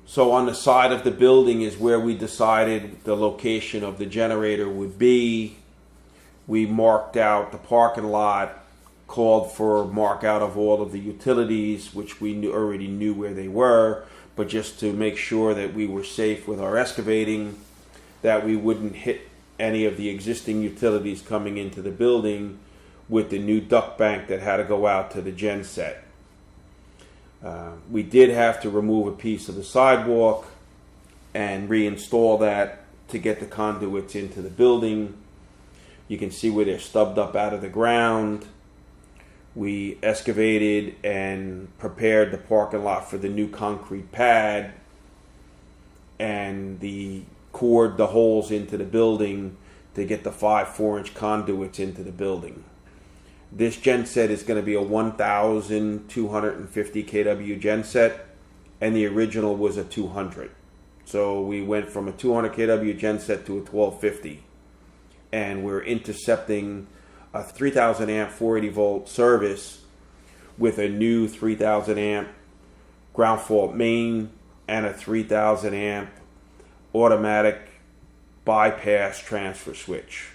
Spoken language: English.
So on the side of the building is where we decided the location of the generator would be. We marked out the parking lot, called for mark out of all of the utilities, which we already knew where they were, but just to make sure that we were safe with our excavating, that we wouldn't hit any of the existing utilities coming into the building with the new duct bank that had to go out to the gen set. We did have to remove a piece of the sidewalk and reinstall that to get the conduits into the building. You can see where they're stubbed up out of the ground. We excavated and prepared the parking lot for the new concrete pad, and cored the holes into the building to get the 5 4-inch conduits into the building. This genset is going to be a 1,250 kW genset, and the original was a 200. So we went from a 200 kW genset to a 1250, and we're intercepting a 3,000 amp 480 volt service with a new 3,000 amp ground fault main and a 3,000 amp automatic bypass transfer switch.